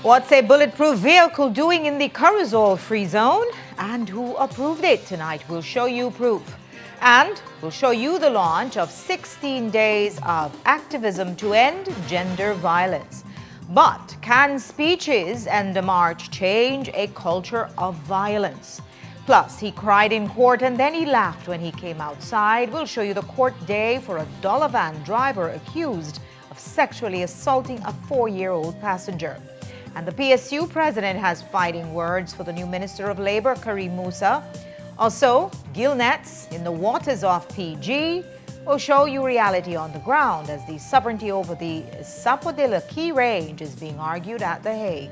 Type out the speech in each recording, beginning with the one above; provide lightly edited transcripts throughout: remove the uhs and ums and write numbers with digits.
What's a bulletproof vehicle doing in the Corozal-free zone? And who approved it? Tonight we'll show you proof. And we'll show you the launch of 16 days of activism to end gender violence. But can speeches and a march change a culture of violence? Plus, he cried in court and then he laughed when he came outside. We'll show you the court day for a dollar van driver accused of sexually assaulting a 4-year-old passenger. And the PSU president has fighting words for the new Minister of Labor, Karim Musa. Also, gill nets in the waters of PG will show you reality on the ground as the sovereignty over the Sapodilla Key Range is being argued at The Hague.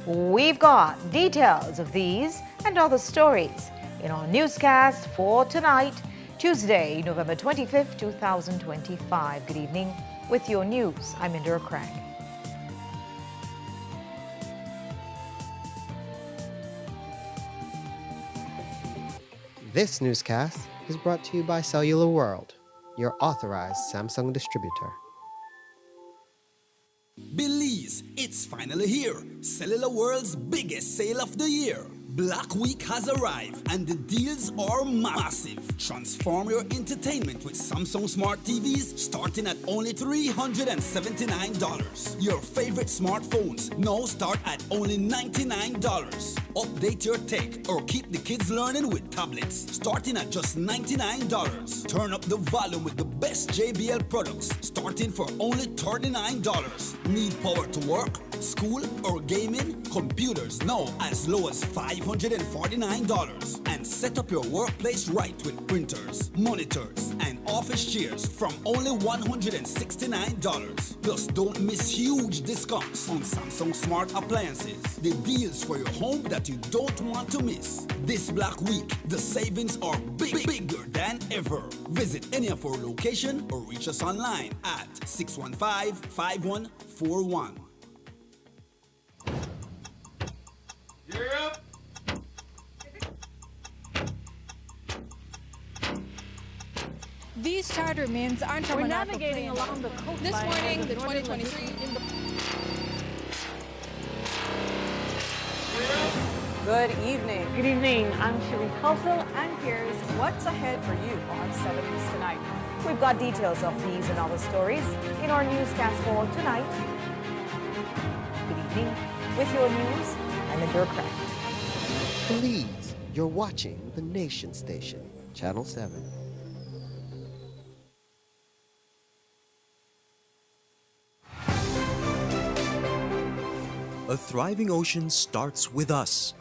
We've got details of these and other stories in our newscast for tonight, Tuesday, November 25th, 2025. Good evening. With your news, I'm Indira Craig. This newscast is brought to you by Cellular World, your authorized Samsung distributor. Belize, it's finally here. Cellular World's biggest sale of the year. Black Week has arrived and the deals are massive. Transform your entertainment with Samsung Smart TVs starting at only $379. Your favorite smartphones now start at only $99. Update your tech or keep the kids learning with tablets starting at just $99. Turn up the volume with the best JBL products starting for only $39. Need power to work, school, or gaming? Computers now as low as $549. And set up your workplace right with printers, monitors, and office chairs from only $169. Plus, don't miss huge discounts on Samsung Smart appliances. The deals for your home that you don't want to miss. This Black Week, the savings are bigger than ever. Visit any of our locations or reach us online at 615-5141. Europe. These charter means aren't from We're navigating along the coastline. This morning, the 2023 in the... Good evening. Good evening. I'm Shireen Khalsil, and here's what's ahead for you on 7 News Tonight. We've got details of these and other stories in our newscast for tonight. Good evening. With your news, I'm Indira Craig. Please, you're watching the Nation Station, Channel 7. A thriving ocean starts with us.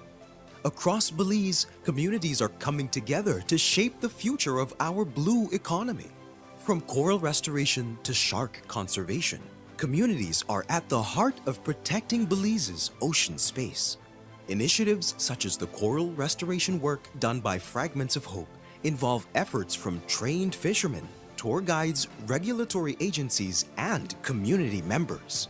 Across Belize, communities are coming together to shape the future of our blue economy. From coral restoration to shark conservation, communities are at the heart of protecting Belize's ocean space. Initiatives such as the coral restoration work done by Fragments of Hope involve efforts from trained fishermen, tour guides, regulatory agencies, and community members.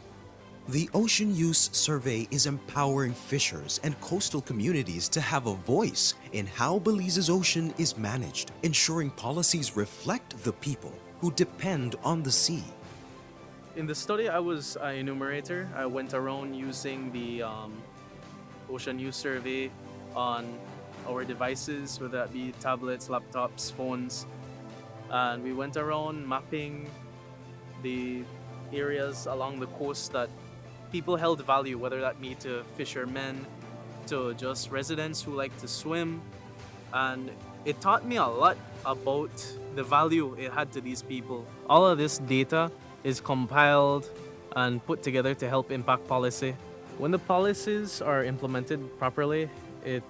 The Ocean Use Survey is empowering fishers and coastal communities to have a voice in how Belize's ocean is managed, ensuring policies reflect the people who depend on the sea. In the study, I was an enumerator. I went around using the Ocean Use Survey on our devices, whether that be tablets, laptops, phones. And we went around mapping the areas along the coast that people held value, whether that be to fishermen, to just residents who like to swim. And it taught me a lot about the value it had to these people. All of this data is compiled and put together to help impact policy. When the policies are implemented properly, it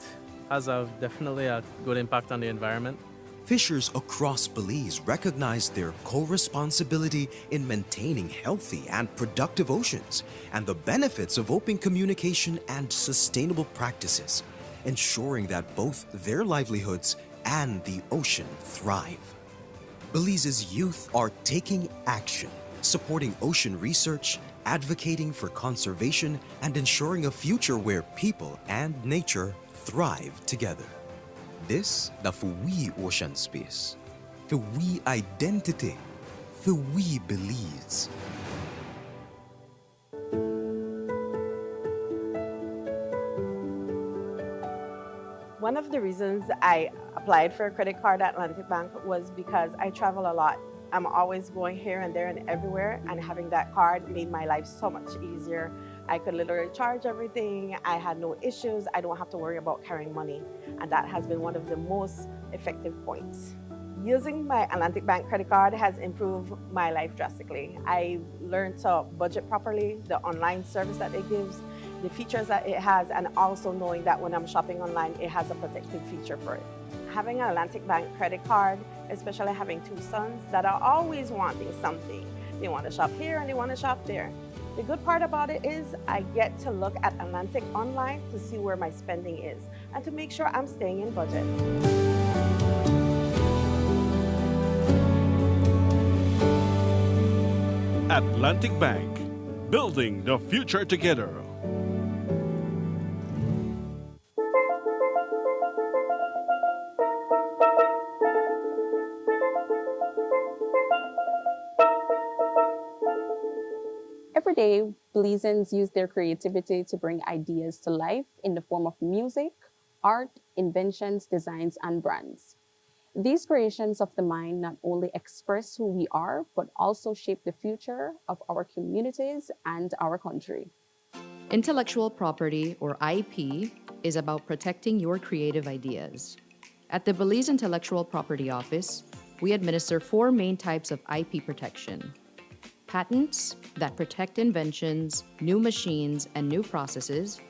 has definitely a good impact on the environment. Fishers across Belize recognize their co-responsibility in maintaining healthy and productive oceans and the benefits of open communication and sustainable practices, ensuring that both their livelihoods and the ocean thrive. Belize's youth are taking action, supporting ocean research, advocating for conservation, and ensuring a future where people and nature thrive together. This na for we ocean space, for we identity, for we Belize. One of the reasons I applied for a credit card at Atlantic Bank was because I travel a lot. I'm always going here and there and everywhere, and having that card made my life so much easier. I could literally charge everything. I had no issues. I don't have to worry about carrying money. And that has been one of the most effective points. Using my Atlantic Bank credit card has improved my life drastically. I learned to budget properly, the online service that it gives, the features that it has, and also knowing that when I'm shopping online, it has a protective feature for it. Having an Atlantic Bank credit card, especially having two sons that are always wanting something. They want to shop here and they want to shop there. The good part about it is I get to look at Atlantic online to see where my spending is and to make sure I'm staying in budget. Atlantic Bank, building the future together. Every day, Belizeans use their creativity to bring ideas to life in the form of music, art, inventions, designs, and brands. These creations of the mind not only express who we are, but also shape the future of our communities and our country. Intellectual property, or IP, is about protecting your creative ideas. At the Belize Intellectual Property Office, we administer 4 main types of IP protection: patents that protect inventions, new machines, and new processes;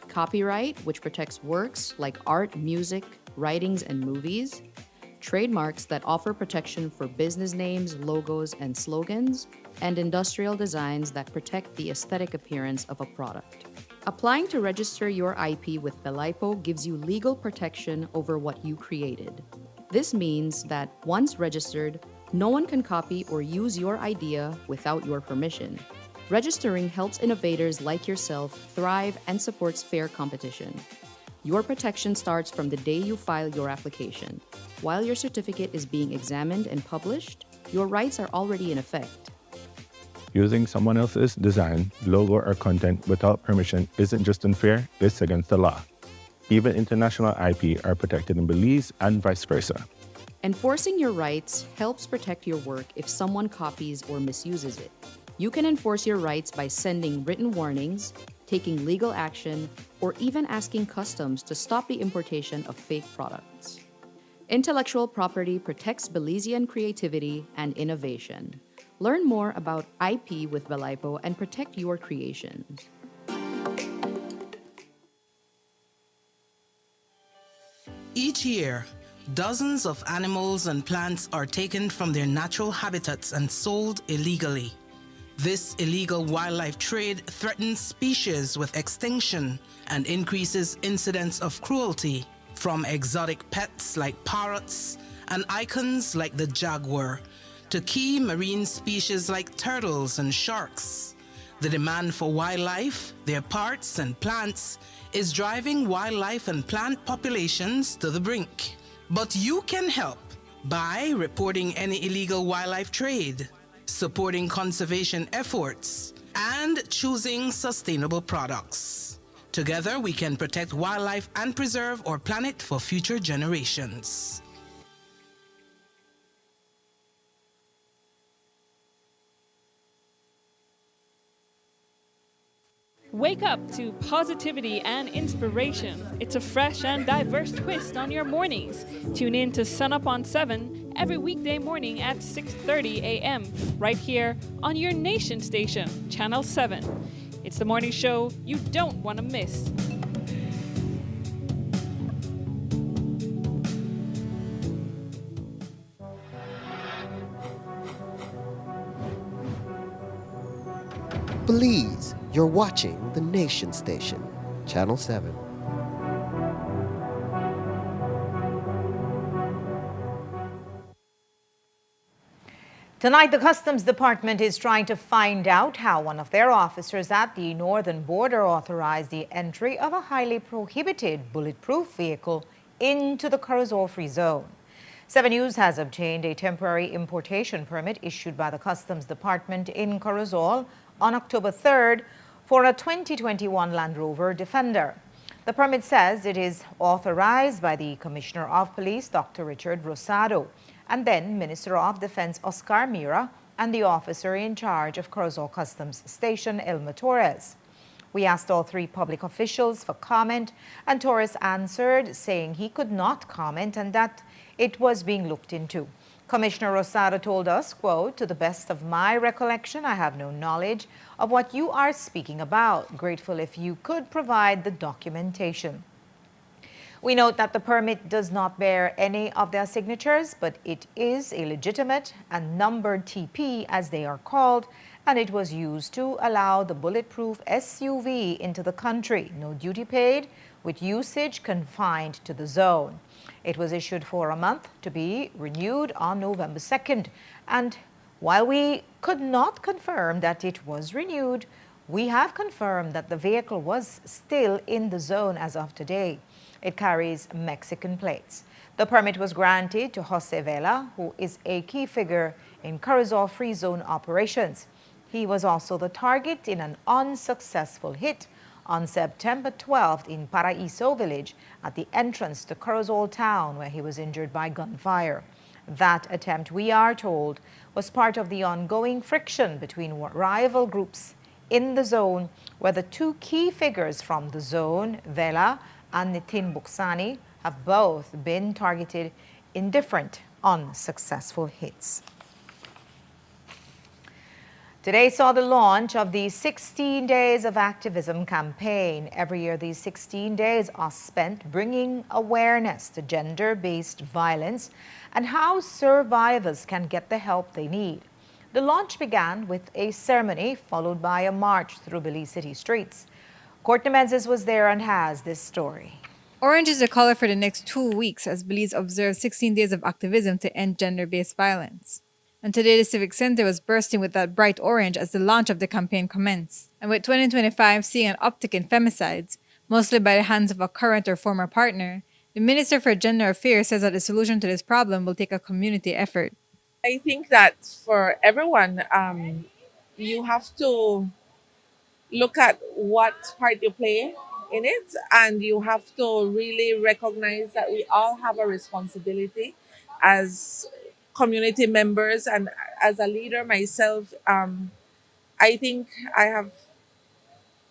copyright, which protects works like art, music, writings, and movies; trademarks that offer protection for business names, logos, and slogans; and industrial designs that protect the aesthetic appearance of a product. Applying to register your IP with Belaipo gives you legal protection over what you created. This means that once registered, no one can copy or use your idea without your permission. Registering helps innovators like yourself thrive and supports fair competition. Your protection starts from the day you file your application. While your certificate is being examined and published, your rights are already in effect. Using someone else's design, logo, or content without permission isn't just unfair, it's against the law. Even international IP are protected in Belize and vice versa. Enforcing your rights helps protect your work if someone copies or misuses it. You can enforce your rights by sending written warnings, taking legal action, or even asking customs to stop the importation of fake products. Intellectual property protects Belizean creativity and innovation. Learn more about IP with Belaipo and protect your creations. Each year, dozens of animals and plants are taken from their natural habitats and sold illegally. This illegal wildlife trade threatens species with extinction and increases incidents of cruelty, from exotic pets like parrots and icons like the jaguar to key marine species like turtles and sharks. The demand for wildlife, their parts, and plants is driving wildlife and plant populations to the brink. But you can help by reporting any illegal wildlife trade, supporting conservation efforts, and choosing sustainable products. Together, we can protect wildlife and preserve our planet for future generations. Wake up to positivity and inspiration. It's a fresh and diverse twist on your mornings. Tune in to Sun Up on 7 every weekday morning at 6:30 a.m. right here on your nation station, Channel 7. It's the morning show you don't want to miss. Belize, you're watching the Nation Station, Channel 7. Tonight, the Customs Department is trying to find out how one of their officers at the northern border authorized the entry of a highly prohibited bulletproof vehicle into the Corozal-free zone. 7 News has obtained a temporary importation permit issued by the Customs Department in Corozal on October 3rd for a 2021 Land Rover Defender. The permit says it is authorized by the Commissioner of Police, Dr. Richard Rosado, and then Minister of Defense Oscar Mira and the officer in charge of Corozal Customs Station, Elma Torres. We asked all three public officials for comment, and Torres answered saying he could not comment and that it was being looked into. Commissioner Rosado told us, quote, "To the best of my recollection, I have no knowledge of what you are speaking about. Grateful if you could provide the documentation." We note that the permit does not bear any of their signatures, but it is a legitimate and numbered TP, as they are called, and it was used to allow the bulletproof SUV into the country. No duty paid, with usage confined to the zone. It was issued for a month to be renewed on November 2nd. And while we could not confirm that it was renewed, we have confirmed that the vehicle was still in the zone as of today. It carries Mexican plates. The permit was granted to Jose Vela, who is a key figure in Corozal Free Zone operations. He was also the target in an unsuccessful hit on September 12th in Paraíso village at the entrance to Corozal town, where he was injured by gunfire. That attempt, we are told, was part of the ongoing friction between rival groups in the zone, where the two key figures from the zone, Vela and Nitin Buksani, have both been targeted in different unsuccessful hits. Today saw the launch of the 16 Days of Activism campaign. Every year, these 16 days are spent bringing awareness to gender-based violence and how survivors can get the help they need. The launch began with a ceremony followed by a march through Belize City streets. Courtney Menzies was there and has this story. Orange is the color for the next 2 weeks as Belize observes 16 days of activism to end gender-based violence. And today the Civic Center was bursting with that bright orange as the launch of the campaign commenced. And with 2025 seeing an uptick in femicides, mostly by the hands of a current or former partner, the Minister for Gender Affairs says that the solution to this problem will take a community effort. I think that for everyone, you have to look at what part you play in it, and you have to really recognize that we all have a responsibility as community members. And as a leader myself, I think I have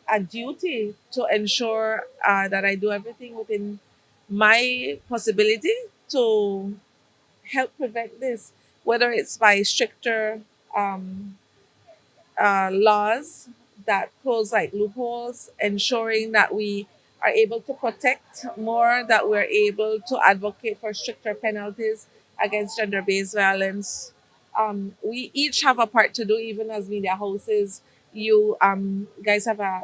a duty to ensure that I do everything within my possibility to help prevent this, whether it's by stricter laws that close like loopholes, ensuring that we are able to protect more, that we're able to advocate for stricter penalties against gender-based violence. We each have a part to do, even as media houses. You guys have a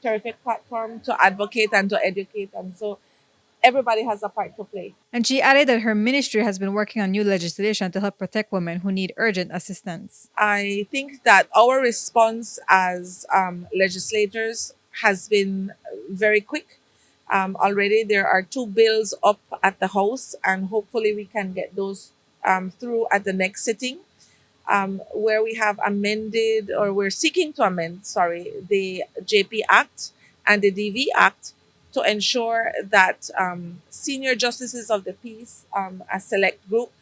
terrific platform to advocate and to educate, and so everybody has a part to play. And she added that her ministry has been working on new legislation to help protect women who need urgent assistance. I think that our response as legislators has been very quick. Already there are 2 bills up at the House, and hopefully we can get those through at the next sitting, where we have amended, or we're seeking to amend, the JP Act and the DV Act to ensure that senior justices of the peace, a select group,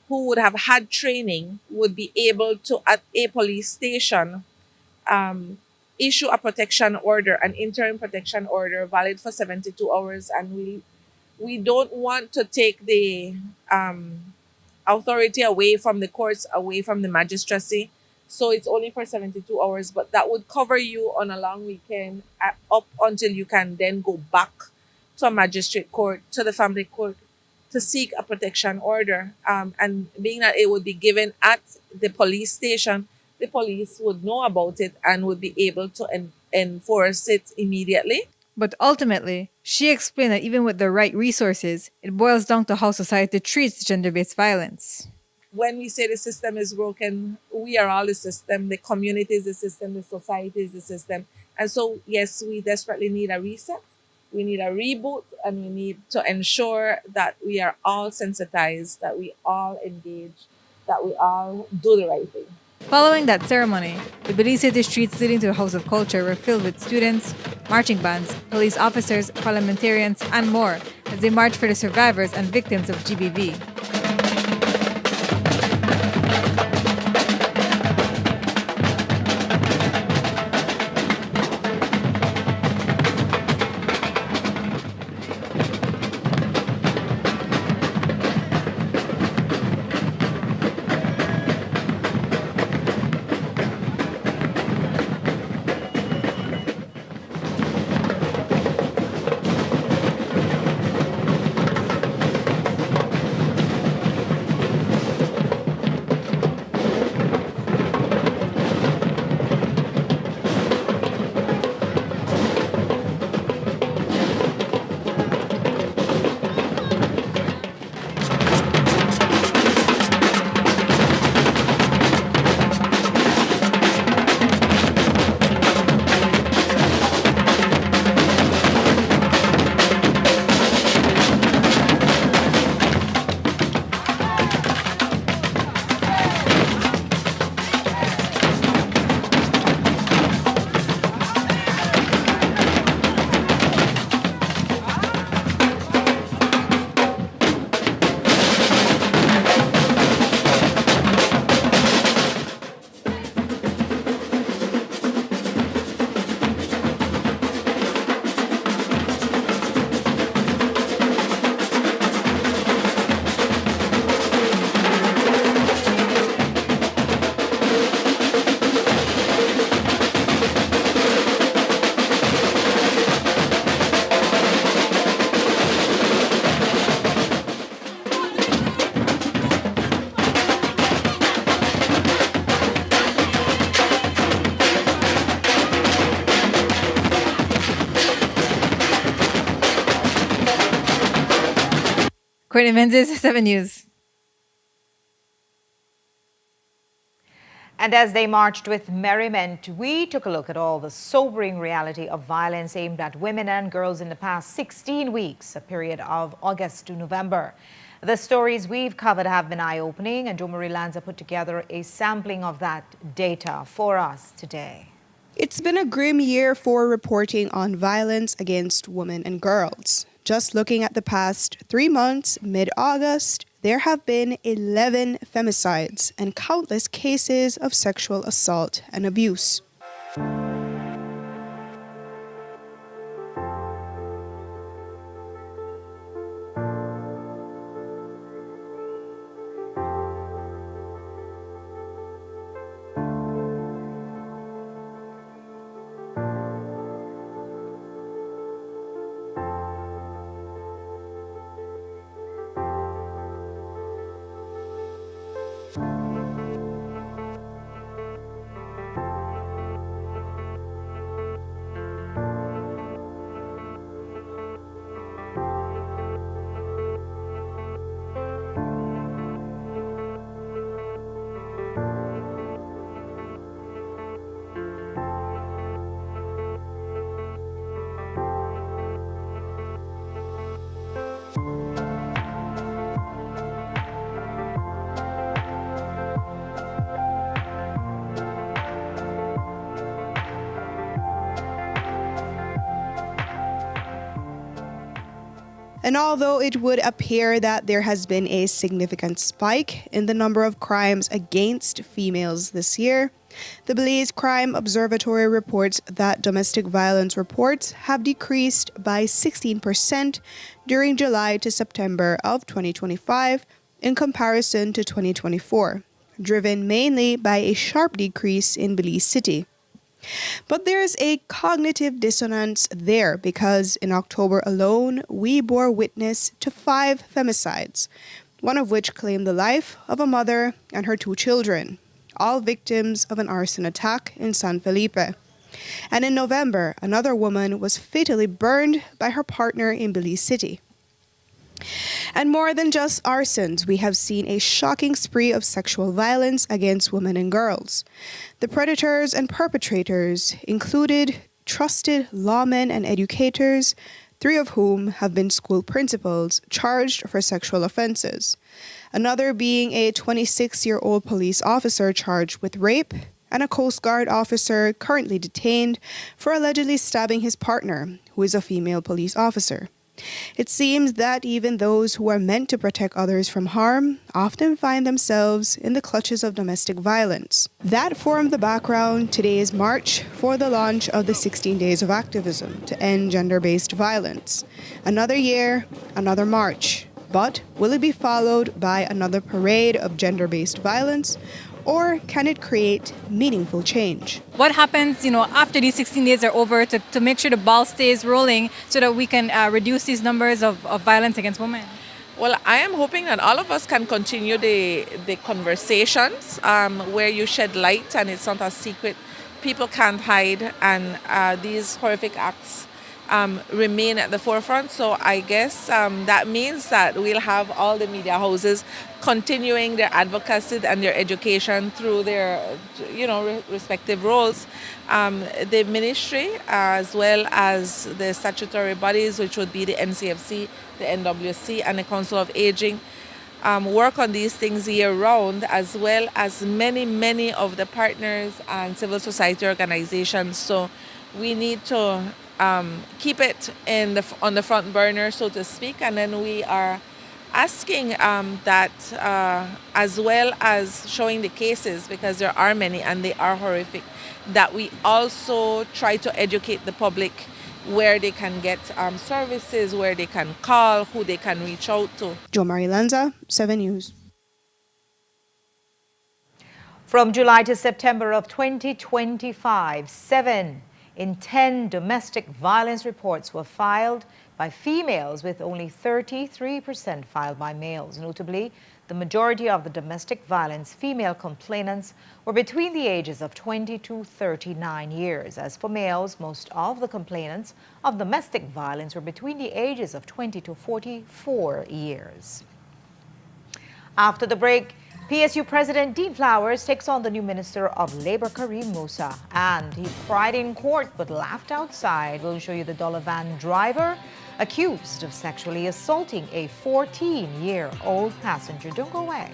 who would have had training would be able to, at a police station, issue a protection order, an interim protection order valid for 72 hours. And we don't want to take the authority away from the courts, away from the magistracy. So it's only for 72 hours, but that would cover you on a long weekend up until you can then go back to a magistrate court, to the family court, to seek a protection order. And being that it would be given at the police station, the police would know about it and would be able to enforce it immediately. But ultimately, she explained that even with the right resources, it boils down to how society treats gender-based violence. When we say the system is broken, we are all the system. The community is the system. The society is the system. And so, yes, we desperately need a reset. We need a reboot, and we need to ensure that we are all sensitized, that we all engage, that we all do the right thing. Following that ceremony, the Belize City streets leading to the House of Culture were filled with students, marching bands, police officers, parliamentarians, and more as they marched for the survivors and victims of GBV. Courtney Menzies, 7 News. And as they marched with merriment, we took a look at all the sobering reality of violence aimed at women and girls in the past 16 weeks, a period of August to November. The stories we've covered have been eye-opening, and Marie Lanza put together a sampling of that data for us today. It's been a grim year for reporting on violence against women and girls. Just looking at the past 3 months, mid-August, there have been 11 femicides and countless cases of sexual assault and abuse. And although it would appear that there has been a significant spike in the number of crimes against females this year, the Belize Crime Observatory reports that domestic violence reports have decreased by 16% during July to September of 2025 in comparison to 2024, driven mainly by a sharp decrease in Belize City. But there's a cognitive dissonance there because in October alone, we bore witness to 5 femicides, one of which claimed the life of a mother and her 2 children, all victims of an arson attack in San Felipe. And in November, another woman was fatally burned by her partner in Belize City. And more than just arsons, we have seen a shocking spree of sexual violence against women and girls. The predators and perpetrators included trusted lawmen and educators, 3 of whom have been school principals charged for sexual offenses, another being a 26-year-old police officer charged with rape, and a Coast Guard officer currently detained for allegedly stabbing his partner, who is a female police officer. It seems that even those who are meant to protect others from harm often find themselves in the clutches of domestic violence. That formed the background today's march for the launch of the 16 Days of Activism to end gender-based violence. Another year, another march. But will it be followed by another parade of gender-based violence? Or can it create meaningful change? What happens, after these 16 days are over to make sure the ball stays rolling so that we can reduce these numbers of violence against women? Well, I am hoping that all of us can continue the conversations where you shed light and it's not a secret. People can't hide, and these horrific acts remain at the forefront. So I guess that means that we'll have all the media houses continuing their advocacy and their education through their, respective roles. The ministry, as well as the statutory bodies, which would be the NCFC, the NWC, and the Council of Aging, work on these things year round, as well as many of the partners and civil society organizations. So we need to keep it on the front burner, so to speak, and then we are asking that as well as showing the cases, because there are many and they are horrific, that we also try to educate the public where they can get services, where they can call, who they can reach out to. Jo Marie Lanza, 7 News. From July to September of 2025, 7 in 10 domestic violence reports were filed by females, with only 33% filed by males. Notably, the majority of the domestic violence female complainants were between the ages of 20 to 39 years. As for males, most of the complainants of domestic violence were between the ages of 20 to 44 years. After the break, PSU President Dean Flowers takes on the new Minister of Labor, Kareem Musa. And he cried in court but laughed outside. We'll show you the dollar van driver accused of sexually assaulting a 14-year-old passenger. Don't go away.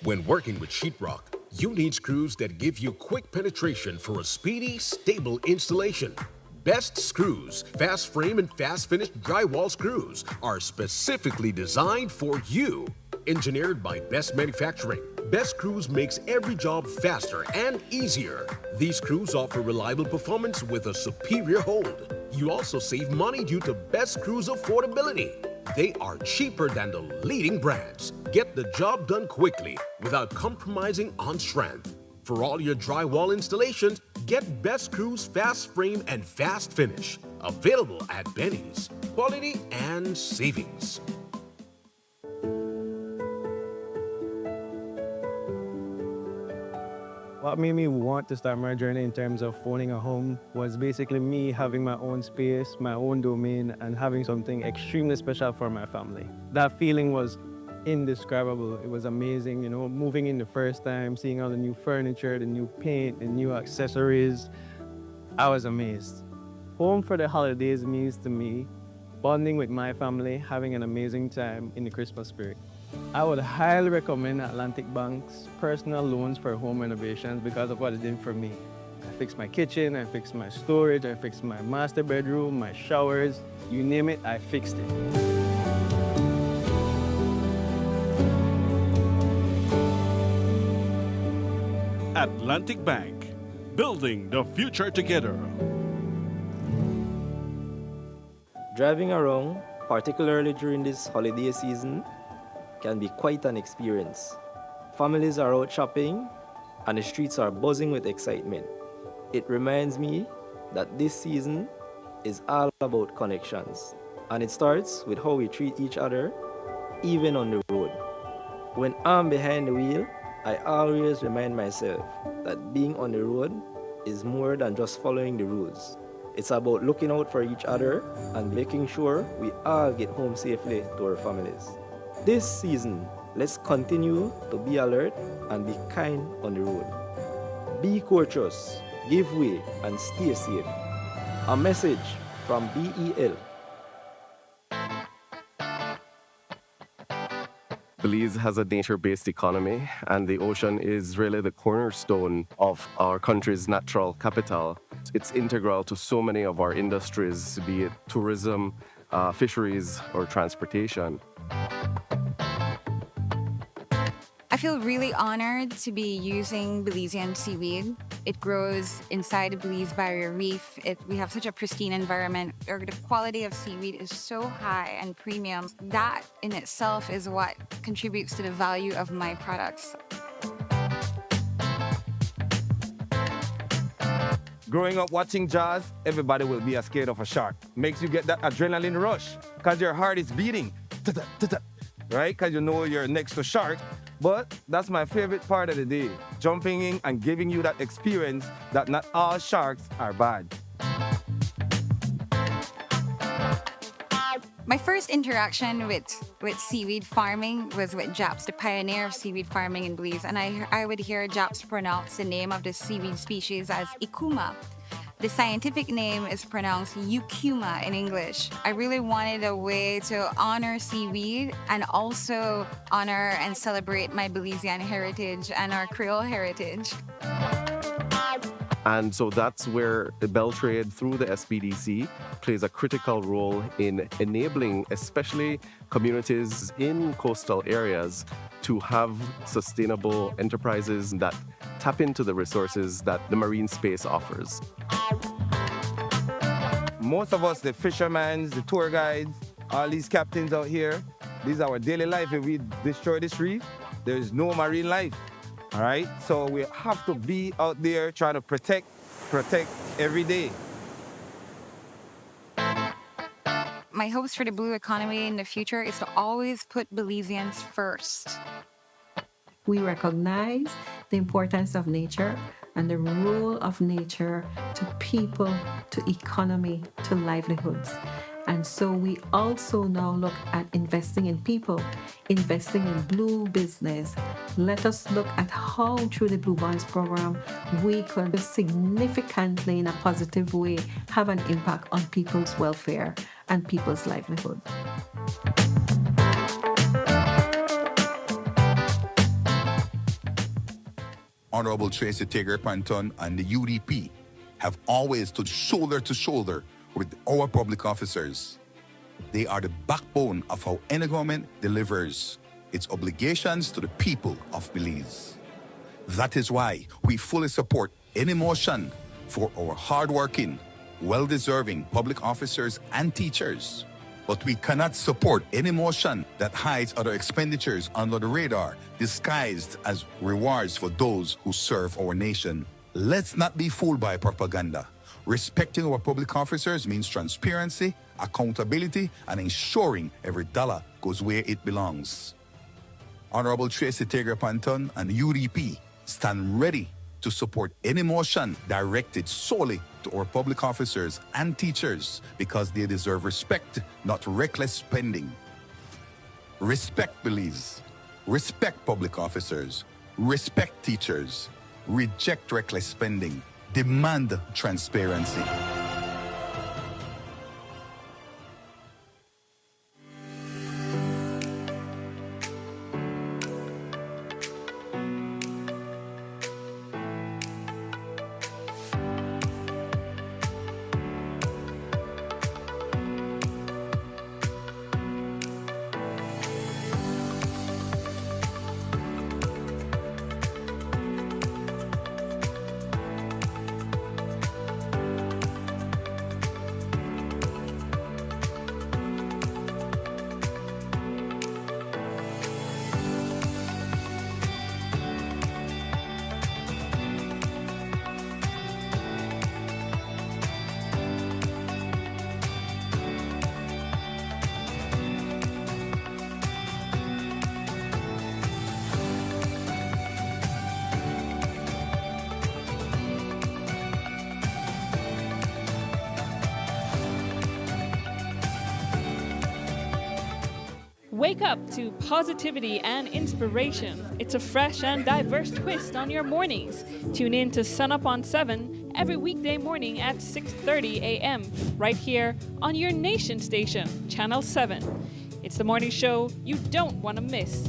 When working with sheetrock, you need screws that give you quick penetration for a speedy, stable installation. Best Screws, fast frame and fast finish drywall screws are specifically designed for you. Engineered by Best Manufacturing, Best Screws makes every job faster and easier. These screws offer reliable performance with a superior hold. You also save money due to Best Screws affordability. They are cheaper than the leading brands. Get the job done quickly without compromising on strength. For all your drywall installations, get Best Screws Fast Frame and Fast Finish. Available at Benny's. Quality and savings. What made me want to start my journey in terms of owning a home was basically me having my own space, my own domain, and having something extremely special for my family. That feeling was indescribable. It was amazing, moving in the first time, seeing all the new furniture, the new paint, the new accessories. I was amazed. Home for the holidays means to me bonding with my family, having an amazing time in the Christmas spirit. I would highly recommend Atlantic Bank's personal loans for home renovations because of what it did for me. I fixed my kitchen, I fixed my storage, I fixed my master bedroom, my showers, you name it, I fixed it. Atlantic Bank, building the future together. Driving around, particularly during this holiday season, can be quite an experience. Families are out shopping and the streets are buzzing with excitement. It reminds me that this season is all about connections, and it starts with how we treat each other, even on the road. When I'm behind the wheel, I always remind myself that being on the road is more than just following the rules. It's about looking out for each other and making sure we all get home safely to our families. This season, Let's continue to be alert and be kind on the road. Be courteous, give way, and stay safe. A message from BEL. Belize has a nature-based economy, and the ocean is really the cornerstone of our country's natural capital. It's integral to so many of our industries, be it tourism, fisheries, or transportation. I feel really honored to be using Belizean seaweed. It grows inside the Belize Barrier Reef. We have such a pristine environment. The quality of seaweed is so high and premium. That in itself is what contributes to the value of my products. Growing up watching Jaws, everybody will be scared of a shark. Makes you get that adrenaline rush because your heart is beating, right? Because you know you're next to shark. But that's my favorite part of the day, jumping in and giving you that experience that not all sharks are bad. My first interaction with seaweed farming was with Japs, the pioneer of seaweed farming in Belize. And I would hear Japs pronounce the name of the seaweed species as Ikuma. The scientific name is pronounced Eucuma in English. I really wanted a way to honor seaweed and also honor and celebrate my Belizean heritage and our Creole heritage. And so that's where the bell trade through the SPDC plays a critical role in enabling, especially communities in coastal areas, to have sustainable enterprises that tap into the resources that the marine space offers. Most of us, the fishermen, the tour guides, all these captains out here, this is our daily life. If we destroy this reef, there is no marine life. All right? So we have to be out there trying to protect every day. My hopes for the blue economy in the future is to always put Belizeans first. We recognize the importance of nature and the role of nature to people, to economy, to livelihoods. And so we also now look at investing in people, investing in blue business. Let us look at how through the Blue Bonds program, we could significantly, in a positive way, have an impact on people's welfare and people's livelihood. Honorable Tracy Tager-Panton and the UDP have always stood shoulder to shoulder with our public officers. They are the backbone of how any government delivers its obligations to the people of Belize. That is why we fully support any motion for our hardworking, well-deserving public officers and teachers. But we cannot support any motion that hides other expenditures under the radar, disguised as rewards for those who serve our nation. Let's not be fooled by propaganda. Respecting our public officers means transparency, accountability, and ensuring every dollar goes where it belongs. Honorable Tracy Tager-Panton and the UDP stand ready to support any motion directed solely to our public officers and teachers because they deserve respect, not reckless spending. Respect Belize. Respect public officers. Respect teachers. Reject reckless spending. Demand transparency. Wake up to positivity and inspiration. It's a fresh and diverse twist on your mornings. Tune in to Sun Up on 7 every weekday morning at 6:30 a.m. right here on your nation station, Channel 7. It's the morning show you don't want to miss.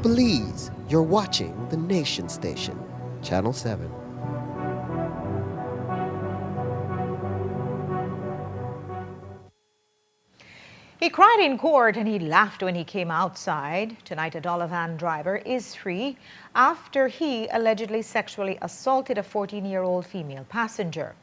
Belize, you're watching the Nation Station, Channel 7. He cried in court and he laughed when he came outside. Tonight, a dollar van driver is free after he allegedly sexually assaulted a 14-year-old female passenger.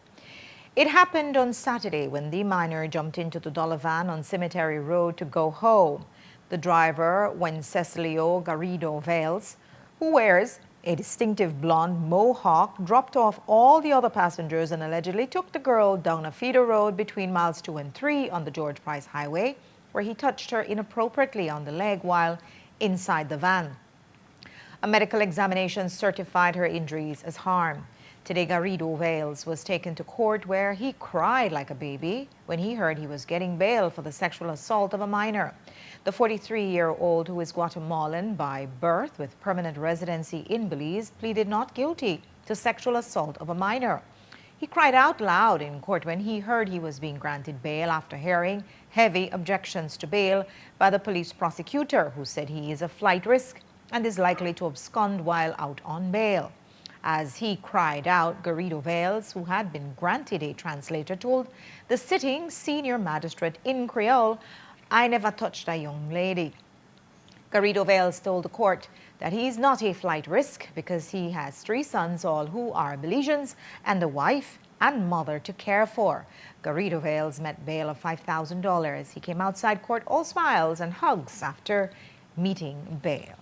It happened on Saturday when the minor jumped into the dollar van on Cemetery Road to go home. The driver, Wenceslas Garrido Vales, who wears a distinctive blonde mohawk, dropped off all the other passengers and allegedly took the girl down a feeder road between miles 2 and 3 on the George Price Highway, where he touched her inappropriately on the leg while inside the van. A medical examination certified her injuries as harm. Today, Garrido Vales was taken to court where he cried like a baby when he heard he was getting bail for the sexual assault of a minor. The 43-year-old, who is Guatemalan by birth with permanent residency in Belize, pleaded not guilty to sexual assault of a minor. He cried out loud in court when he heard he was being granted bail after hearing heavy objections to bail by the police prosecutor, who said he is a flight risk and is likely to abscond while out on bail. As he cried out, Garrido Vales, who had been granted a translator, told the sitting senior magistrate in Creole, "I never touched a young lady." Garrido Vales told the court that he is not a flight risk because he has 3 sons, all who are Belizeans, and a wife and mother to care for. Garrido Vales met bail of $5,000. He came outside court all smiles and hugs after meeting bail.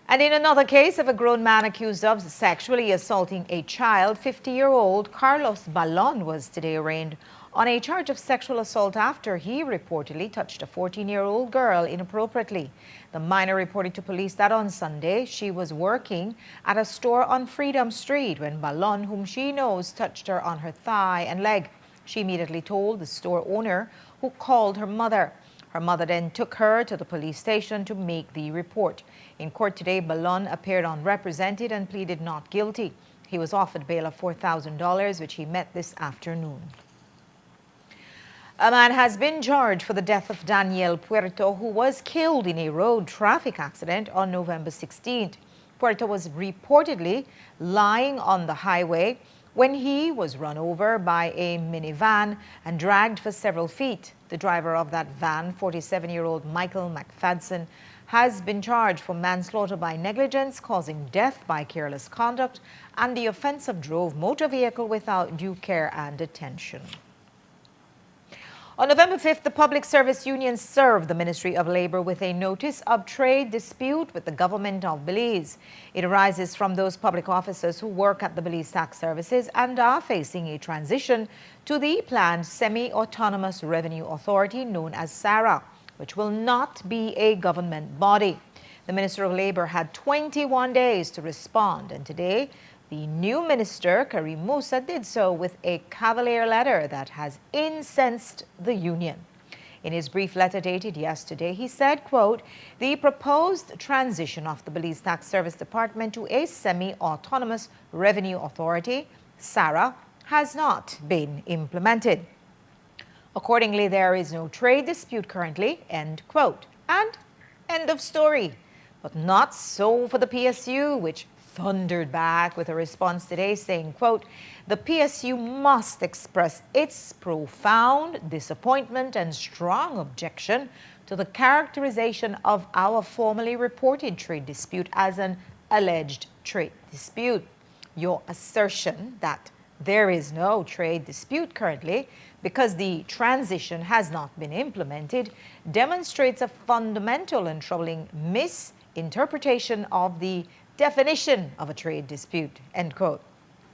And in another case of a grown man accused of sexually assaulting a child, 50-year-old Carlos Ballon was today arraigned on a charge of sexual assault after he reportedly touched a 14-year-old girl inappropriately. The minor reported to police that on Sunday she was working at a store on Freedom Street when Ballon, whom she knows, touched her on her thigh and leg. She immediately told the store owner, who called her mother. Her mother then took her to the police station to make the report. In court today, Ballon appeared unrepresented and pleaded not guilty. He was offered bail of $4,000, which he met this afternoon. A man has been charged for the death of Daniel Puerto, who was killed in a road traffic accident on November 16th. Puerto was reportedly lying on the highway when he was run over by a minivan and dragged for several feet. The driver of that van, 47-year-old Michael McFadden, has been charged for manslaughter by negligence, causing death by careless conduct, and the offense of drove motor vehicle without due care and attention. On November 5th, the Public Service Union served the Ministry of Labor with a notice of trade dispute with the government of Belize. It arises from those public officers who work at the Belize Tax Services and are facing a transition to the planned Semi-Autonomous Revenue Authority known as SARA, which will not be a government body. The Minister of Labor had 21 days to respond, and today the new minister, Karim Musa, did so with a cavalier letter that has incensed the union. In his brief letter dated yesterday, he said, quote, "The proposed transition of the Belize Tax Service Department to a semi-autonomous revenue authority, SARA, has not been implemented. Accordingly, there is no trade dispute currently," end quote. And end of story. But not so for the PSU, which thundered back with a response today saying, quote, "The PSU must express its profound disappointment and strong objection to the characterization of our formally reported trade dispute as an alleged trade dispute. Your assertion that there is no trade dispute currently because the transition has not been implemented demonstrates a fundamental and troubling misinterpretation of the definition of a trade dispute," end quote.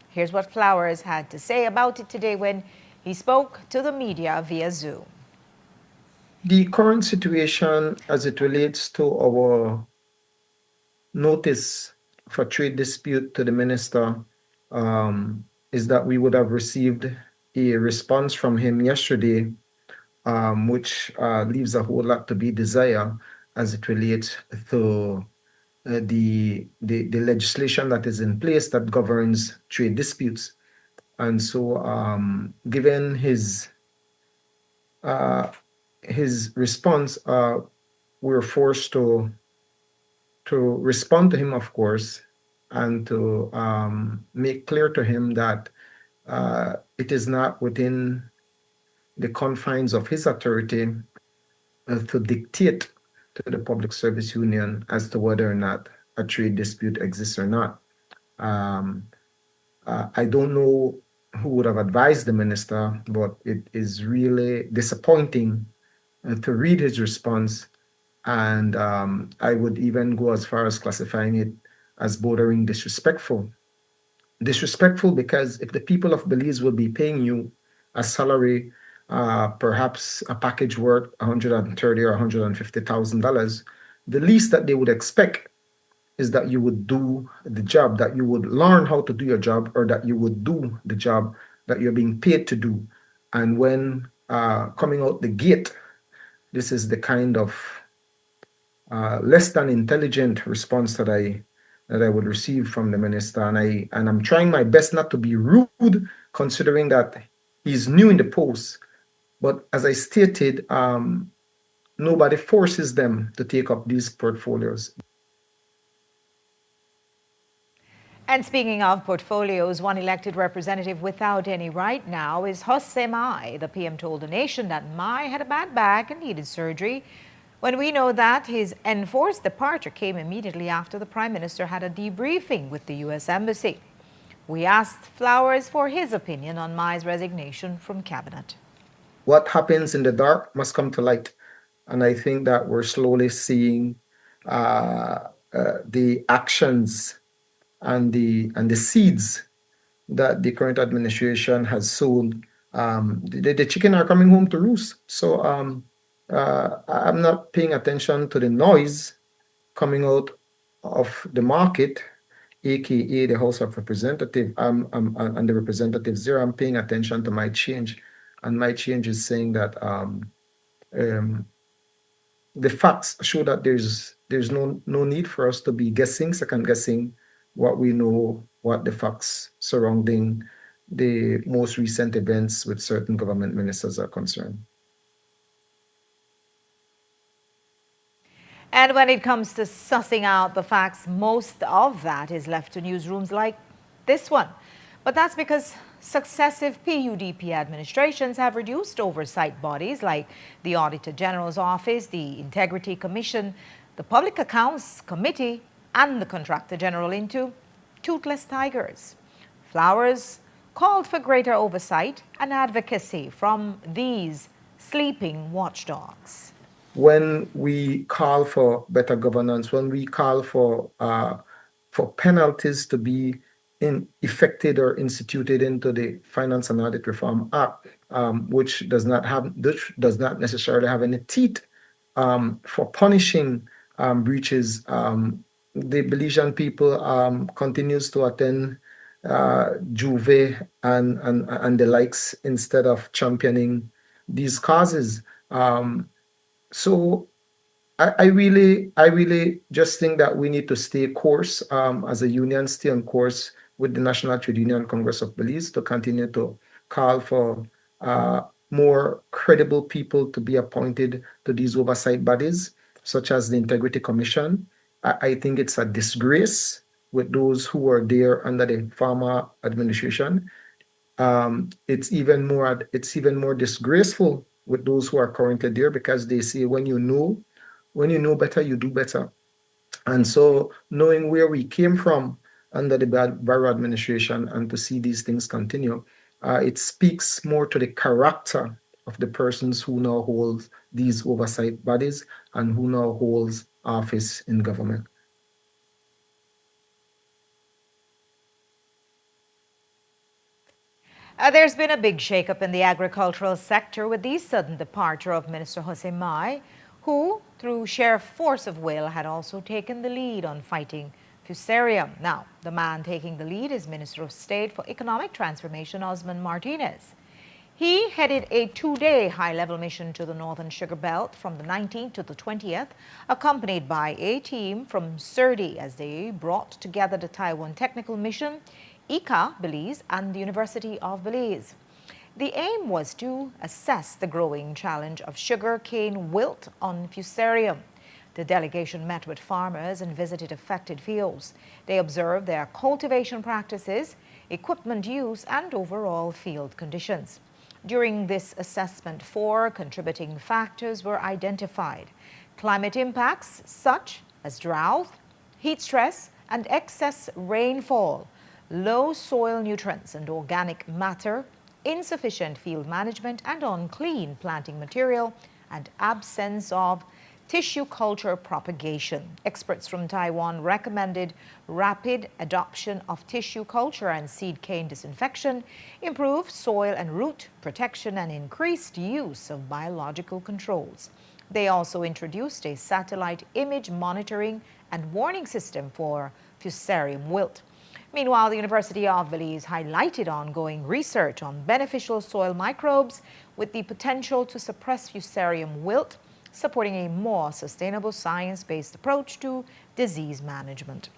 Here's what Flowers had to say about it today when he spoke to the media via Zoom. The current situation as it relates to our notice for trade dispute to the minister is that we would have received a response from him yesterday, which leaves a whole lot to be desired as it relates to the legislation that is in place that governs trade disputes. And so, given his response, we're forced to respond to him, of course, and to make clear to him that it is not within the confines of his authority to dictate to the Public Service Union as to whether or not a trade dispute exists or not. I don't know who would have advised the minister, but it is really disappointing to read his response. And I would even go as far as classifying it as bordering disrespectful. Disrespectful because if the people of Belize will be paying you a salary, perhaps a package worth $130,000 or $150,000, the least that they would expect is that you would do the job, that you would learn how to do your job, or that you would do the job that you're being paid to do. And when coming out the gate, this is the kind of less than intelligent response that I would receive from the minister, and I'm trying my best not to be rude, considering that he's new in the post. But as I stated, nobody forces them to take up these portfolios. And speaking of portfolios, one elected representative without any right now is Jose Mai. The PM told the nation that Mai had a bad back and needed surgery, when we know that his enforced departure came immediately after the Prime Minister had a debriefing with the U.S. Embassy. We asked Flowers for his opinion on Mai's resignation from Cabinet. What happens in the dark must come to light. And I think that we're slowly seeing the actions and the seeds that the current administration has sown. The chicken are coming home to roost. So I'm not paying attention to the noise coming out of the market, aka the House of Representatives, and the representatives there. I'm paying attention to my change, and my change is saying that the facts show that there's no need for us to be second guessing what we know, what the facts surrounding the most recent events with certain government ministers are concerned. And when it comes to sussing out the facts, most of that is left to newsrooms like this one. But that's because successive PUDP administrations have reduced oversight bodies like the Auditor General's Office, the Integrity Commission, the Public Accounts Committee, and the Contractor General into toothless tigers. Flowers called for greater oversight and advocacy from these sleeping watchdogs. When we call for better governance, when we call for penalties to be effected or instituted into the Finance and Audit Reform Act, which does not necessarily have any teeth for punishing breaches, the Belizean people continues to attend Juve and the likes instead of championing these causes. So I really just think that we need to stay course as a union, stay on course with the National Trade Union Congress of Belize to continue to call for more credible people to be appointed to these oversight bodies, such as the Integrity Commission. I think it's a disgrace with those who were there under the former administration. It's even more disgraceful with those who are currently there, because they say when you know better, you do better. And so knowing where we came from under the Barrow administration and to see these things continue, it speaks more to the character of the persons who now hold these oversight bodies and who now holds office in government. There's been a big shakeup in the agricultural sector with the sudden departure of Minister Jose Mai, who, through sheer force of will, had also taken the lead on fighting fusarium. Now, the man taking the lead is Minister of State for Economic Transformation, Osman Martinez. He headed a two-day high-level mission to the Northern Sugar Belt from the 19th to the 20th, accompanied by a team from SERDI as they brought together the Taiwan Technical Mission, ICA, Belize, and the University of Belize. The aim was to assess the growing challenge of sugarcane wilt on fusarium. The delegation met with farmers and visited affected fields. They observed their cultivation practices, equipment use, and overall field conditions. During this assessment, 4 contributing factors were identified: climate impacts such as drought, heat stress, and excess rainfall, low soil nutrients and organic matter, insufficient field management and unclean planting material, and absence of tissue culture propagation. Experts from Taiwan recommended rapid adoption of tissue culture and seed cane disinfection, improved soil and root protection, and increased use of biological controls. They also introduced a satellite image monitoring and warning system for fusarium wilt. Meanwhile, the University of Belize highlighted ongoing research on beneficial soil microbes with the potential to suppress fusarium wilt, supporting a more sustainable science-based approach to disease management.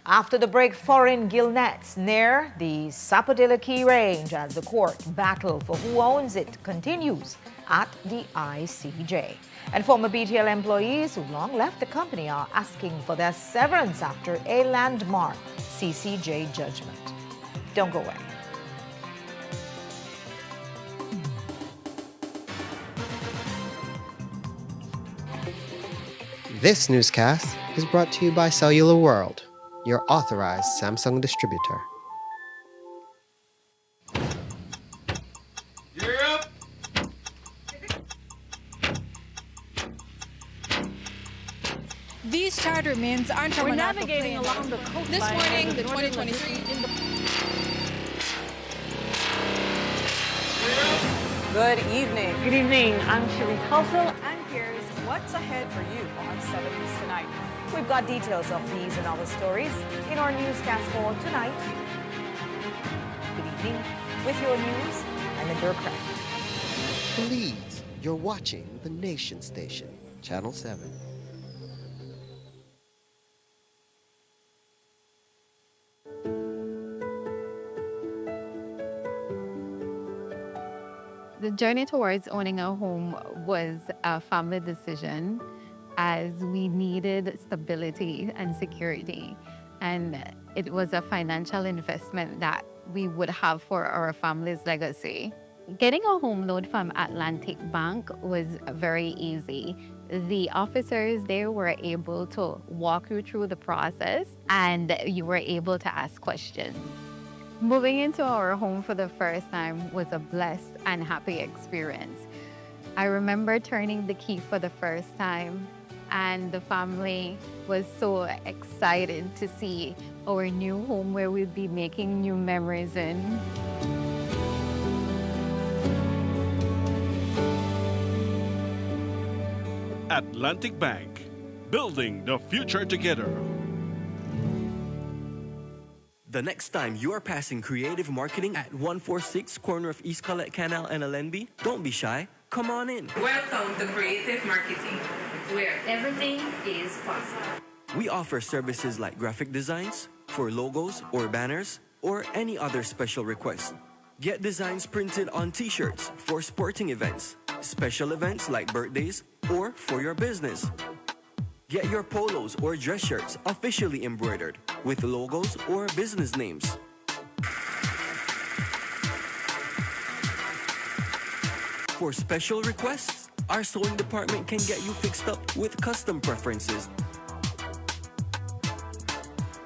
After the break, foreign gill nets near the Sapodilla Key Range as the court battle for who owns it continues at the ICJ. And former BTL employees who long left the company are asking for their severance after a landmark CCJ judgment. Don't go away. This newscast is brought to you by Cellular World, your authorized Samsung distributor. These charter remains aren't from We're an navigating along the coastline. This morning, the 2023 Good evening. Good evening. I'm Cherie Kelso. And here's what's ahead for you on 7 News Tonight. We've got details of these and other stories in our newscast for tonight. Good evening. With your news, I'm Linda Craft. Please, you're watching the Nation Station, Channel 7. The journey towards owning a home was a family decision as we needed stability and security. And it was a financial investment that we would have for our family's legacy. Getting a home loan from Atlantic Bank was very easy. The officers there were able to walk you through the process and you were able to ask questions. Moving into our home for the first time was a blessed and happy experience. I remember turning the key for the first time, and the family was so excited to see our new home where we'll be making new memories in. Atlantic Bank, building the future together. The next time you are passing creative marketing at 146 corner of East Collette Canal and Alenby, don't be shy. Come on in. Welcome to Creative Marketing, where everything is possible. We offer services like graphic designs for logos or banners or any other special request. Get designs printed on t-shirts for sporting events, special events like birthdays, or for your business. Get your polos or dress shirts officially embroidered with logos or business names. For special requests, our sewing department can get you fixed up with custom preferences.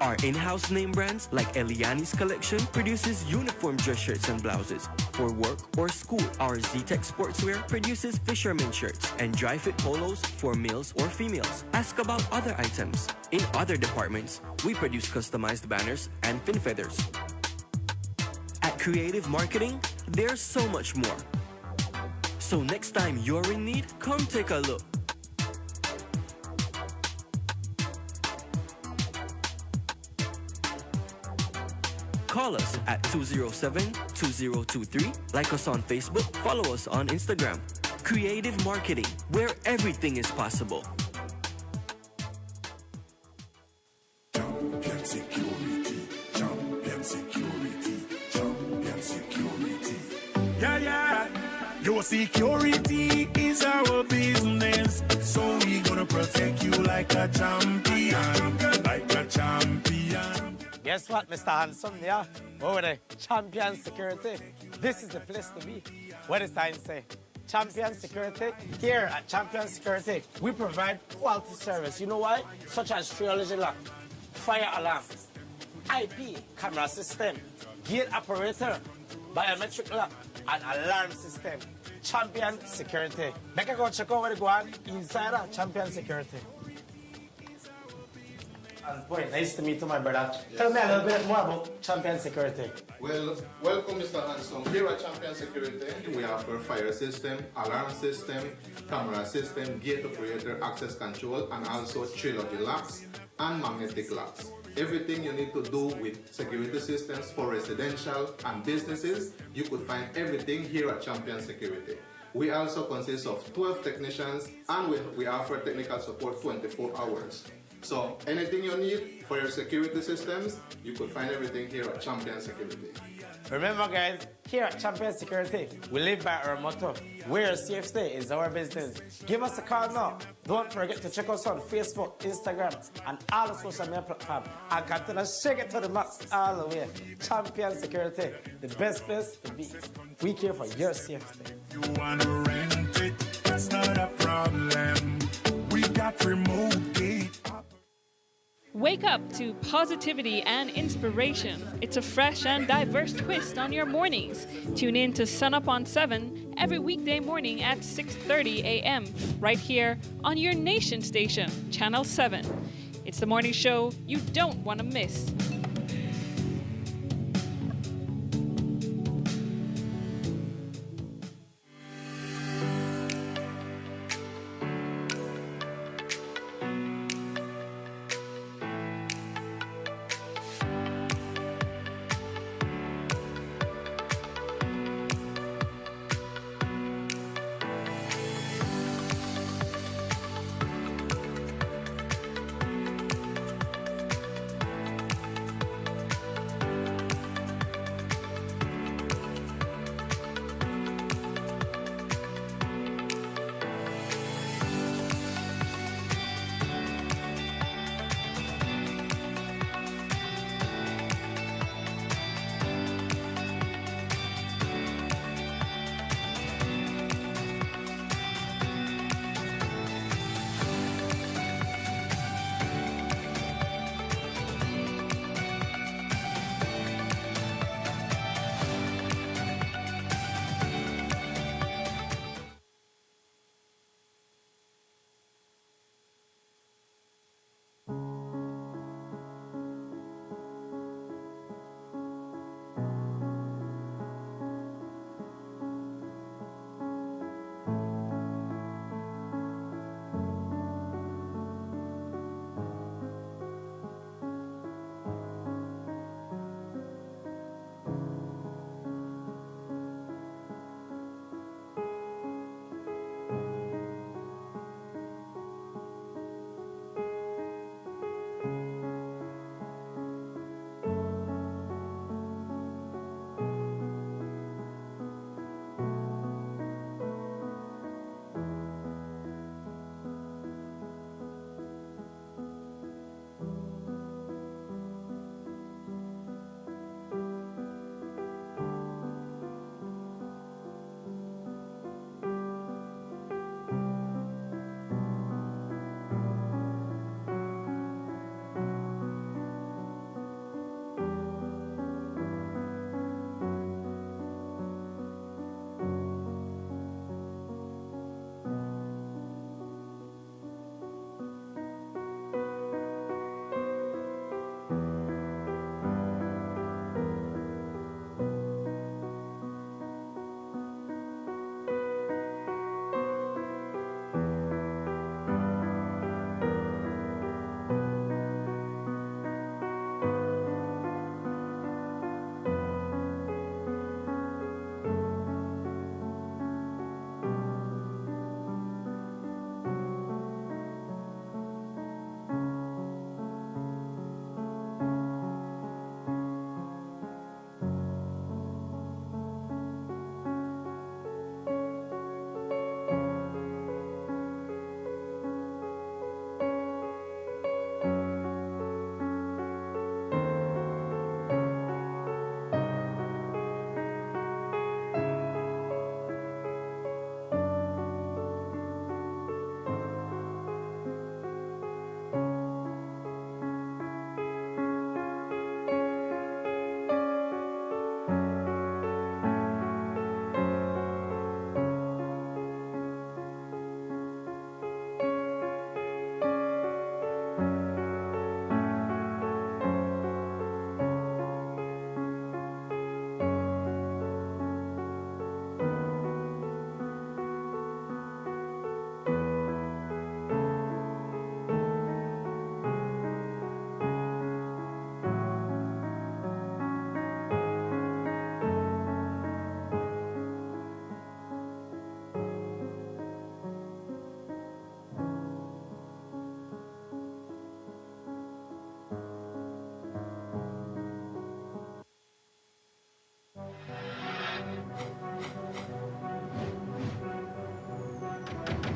Our in-house name brands like Eliani's collection produces uniform dress shirts and blouses for work or school. Our Z-Tech Sportswear produces fisherman shirts and dry fit polos for males or females. Ask about other items. In other departments, we produce customized banners and fin feathers. At Creative Marketing, there's so much more. So next time you're in need, come take a look. Call us at 207-2023, like us on Facebook, follow us on Instagram. Creative Marketing, where everything is possible. Champion security, champion security, champion security. Yeah. Your security is our business, so we gonna protect you like a champion, like a champion. Guess what, Mr. Handsome? Yeah, over there, Champion Security. This is the place to be. What does sign say? Champion Security. Here at Champion Security, we provide quality service. You know why? Such as triology lock, fire alarm, IP camera system, gate operator, biometric lock, and alarm system. Champion Security. Make a go check out where they go on inside of Champion Security. And boy, nice to meet you, my brother. Tell me a little bit more about Champion Security. Well, welcome, Mr. Hanson. Here at Champion Security, we offer fire system, alarm system, camera system, gate operator, access control, and also trilogy locks and magnetic locks. Everything you need to do with security systems for residential and businesses, you could find everything here at Champion Security. We also consist of 12 technicians, and we offer technical support 24 hours. So anything you need for your security systems, you could find everything here at Champion Security. Remember, guys, here at Champion Security, we live by our motto, where your safe stay is our business. Give us a call now. Don't forget to check us on Facebook, Instagram, and all the social media platforms. And continue to shake it to the max all the way. Champion Security, the best place to be. We care for your safety. You want to rent it? It's not a problem. We got remote gate. Wake up to positivity and inspiration. It's a fresh and diverse twist on your mornings. Tune in to Sun Up on 7 every weekday morning at 6:30 a.m. right here on your nation station, Channel 7. It's the morning show you don't want to miss.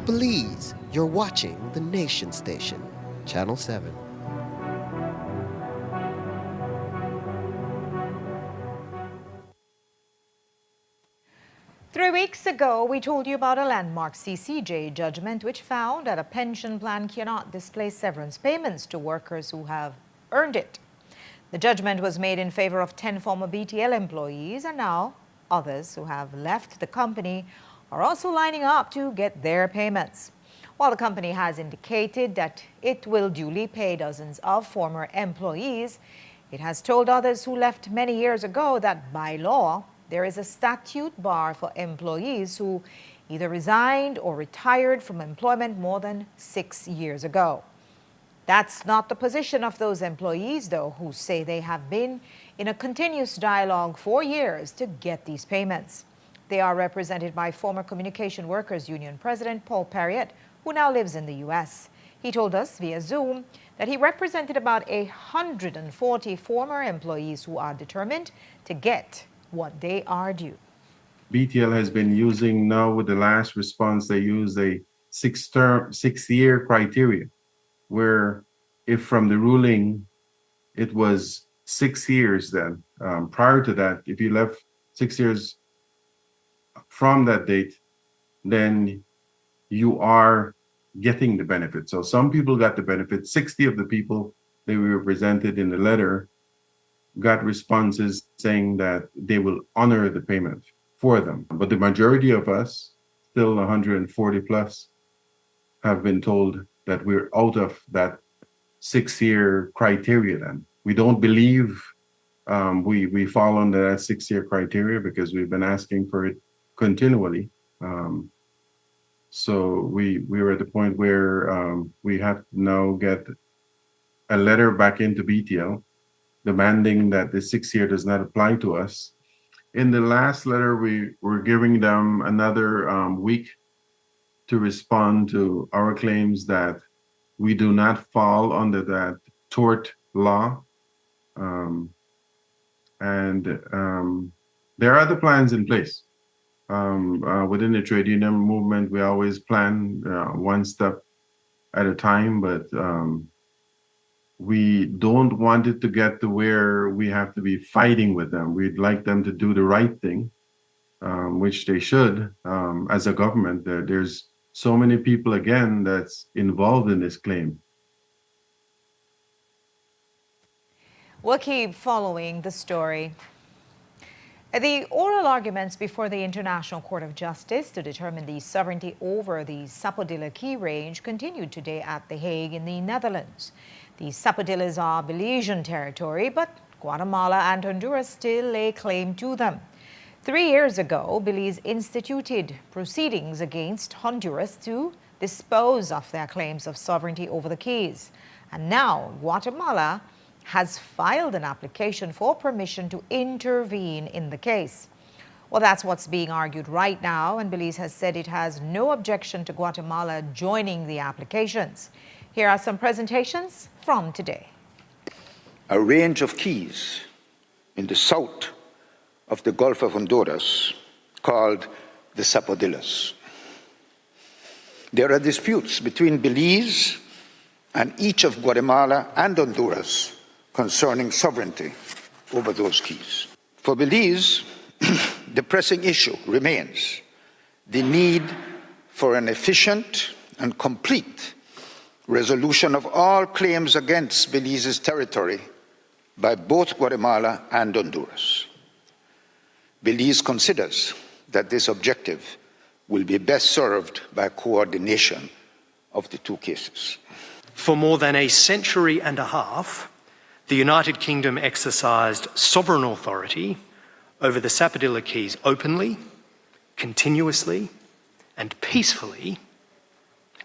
Belize, you're watching the Nation Station, Channel 7. Three weeks ago, we told you about a landmark CCJ judgment which found that a pension plan cannot display severance payments to workers who have earned it. The judgment was made in favor of 10 former BTL employees, and now others who have left the company are also lining up to get their payments. While the company has indicated that it will duly pay dozens of former employees, it has told others who left many years ago that by law, there is a statute bar for employees who either resigned or retired from employment more than 6 years ago. That's not the position of those employees, though, who say they have been in a continuous dialogue for years to get these payments. They are represented by former Communication Workers Union President Paul Perriott, who now lives in the U.S. He told us via Zoom that he represented about 140 former employees who are determined to get what they are due. BTL has been using now, with the last response, they use a 6-year criteria, where if from the ruling it was 6 years, then prior to that, if you left 6 years from that date, then you are getting the benefit. So some people got the benefit. 60 of the people they were represented in the letter got responses saying that they will honor the payment for them. But the majority of us, still 140 plus, have been told that we're out of that 6-year criteria then. We don't believe we fall under that 6-year criteria because we've been asking for it continually. So we were at the point where we have to now get a letter back into BTL demanding that the 6-year does not apply to us. In the last letter, we were giving them another week to respond to our claims that we do not fall under that tort law. There are other plans in place. Within the trade union movement, we always plan one step at a time, but we don't want it to get to where we have to be fighting with them. We'd like them to do the right thing, which they should. As a government, there's so many people, again, that's involved in this claim. We'll keep following the story. The oral arguments before the International Court of Justice to determine the sovereignty over the Sapodilla Key Range continued today at The Hague in the Netherlands. The Sapodillas are Belizean territory, but Guatemala and Honduras still lay claim to them. 3 years ago, Belize instituted proceedings against Honduras to dispose of their claims of sovereignty over the keys. And now Guatemala has filed an application for permission to intervene in the case. Well, that's what's being argued right now, and Belize has said it has no objection to Guatemala joining the applications. Here are some presentations from today. A range of keys in the south of the Gulf of Honduras called the Sapodillas. There are disputes between Belize and each of Guatemala and Honduras concerning sovereignty over those keys. For Belize, the pressing issue remains the need for an efficient and complete resolution of all claims against Belize's territory by both Guatemala and Honduras. Belize considers that this objective will be best served by coordination of the two cases. For more than a century and a half, the United Kingdom exercised sovereign authority over the Sapodilla Keys openly, continuously, and peacefully,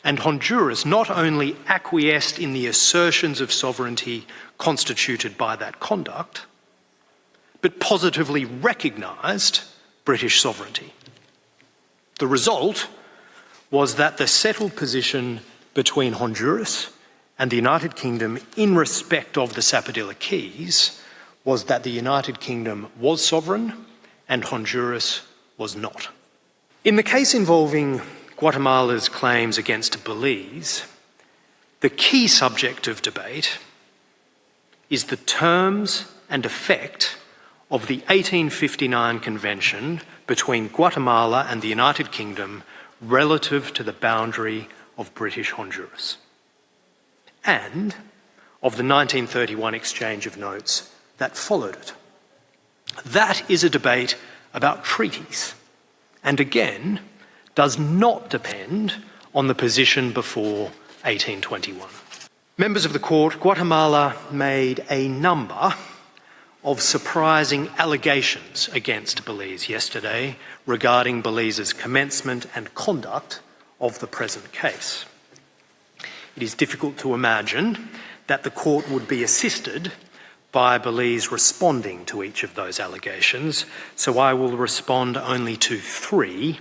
and Honduras not only acquiesced in the assertions of sovereignty constituted by that conduct, but positively recognised British sovereignty. The result was that the settled position between Honduras and the United Kingdom in respect of the Sapodilla Keys was that the United Kingdom was sovereign and Honduras was not. In the case involving Guatemala's claims against Belize, the key subject of debate is the terms and effect of the 1859 Convention between Guatemala and the United Kingdom relative to the boundary of British Honduras, and of the 1931 exchange of notes that followed it. That is a debate about treaties, and again, does not depend on the position before 1821. Members of the court, Guatemala made a number of surprising allegations against Belize yesterday regarding Belize's commencement and conduct of the present case. It is difficult to imagine that the court would be assisted by Belize responding to each of those allegations, so I will respond only to 3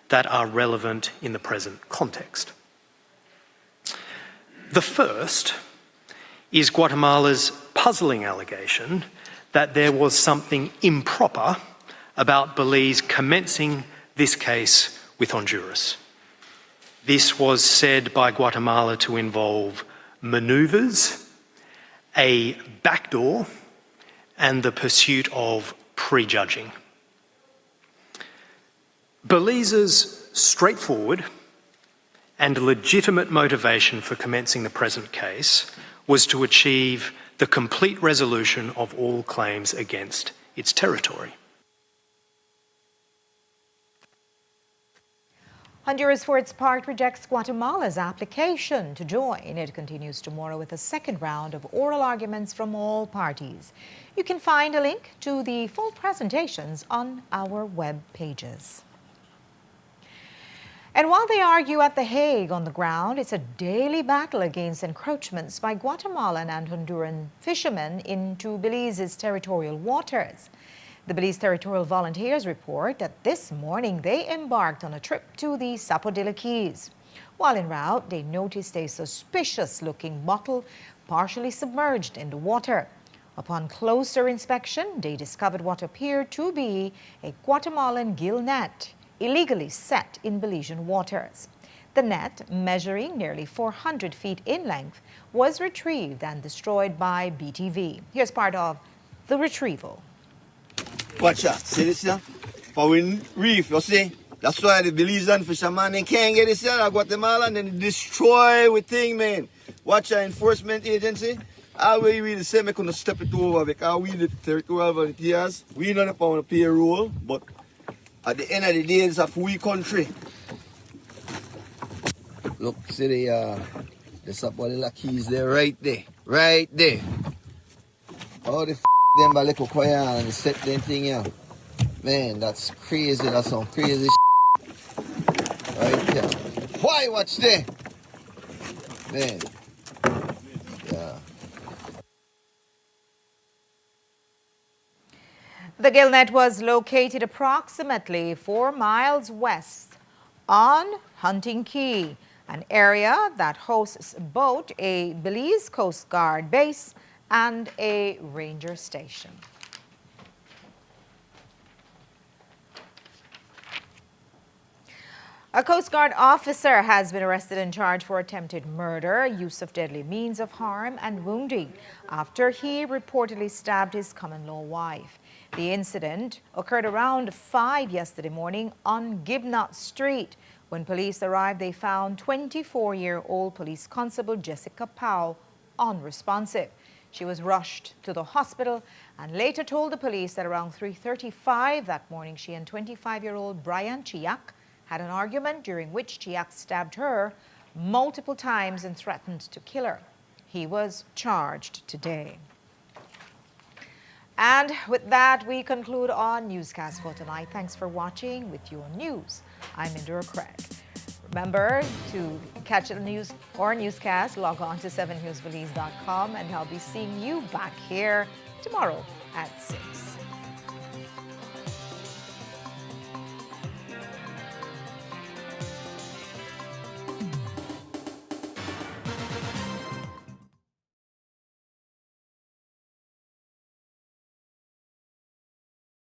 that are relevant in the present context. The first is Guatemala's puzzling allegation that there was something improper about Belize commencing this case with Honduras. This was said by Guatemala to involve manoeuvres, a backdoor, and the pursuit of prejudging. Belize's straightforward and legitimate motivation for commencing the present case was to achieve the complete resolution of all claims against its territory. Honduras, for its part, rejects Guatemala's application to join. It continues tomorrow with a second round of oral arguments from all parties. You can find a link to the full presentations on our web pages. And while they argue at The Hague on the ground, it's a daily battle against encroachments by Guatemalan and Honduran fishermen into Belize's territorial waters. The Belize Territorial Volunteers report that this morning they embarked on a trip to the Sapodilla Keys. While en route, they noticed a suspicious-looking bottle partially submerged in the water. Upon closer inspection, they discovered what appeared to be a Guatemalan gill net, illegally set in Belizean waters. The net, measuring nearly 400 feet in length, was retrieved and destroyed by BTV. Here's part of the retrieval. Watch out, see this here? For we reef, you see? That's why the Belizean fishermen they can't get this here at Guatemala and then destroy with thing, man. Watch our enforcement agency. How we really say we couldn't step it over because we the territorial volunteers, we not upon a payroll, but at the end of the day, it's a free country. Look, see the Sapodilla Keys there, right there. Right there. All the them by little choir and set them thing here. Man, that's crazy. That's some crazy right here. Why watch there? Man. Yeah. The gill net was located approximately 4 miles west on Hunting Key, an area that hosts both a Belize Coast Guard base and a ranger station. A Coast Guard officer has been arrested and charged for attempted murder, use of deadly means of harm, and wounding after he reportedly stabbed his common-law wife. The incident occurred around 5 yesterday morning on Gibnut Street. When police arrived, they found 24-year-old police constable Jessica Powell unresponsive. She was rushed to the hospital and later told the police that around 3:35 that morning, she and 25-year-old Brian Chiak had an argument during which Chiak stabbed her multiple times and threatened to kill her. He was charged today. And with that, we conclude our newscast for tonight. Thanks for watching with your news. I'm Indira Craig. Remember to catch the news or newscast, log on to 7newsbelize.com, and I'll be seeing you back here tomorrow at 6.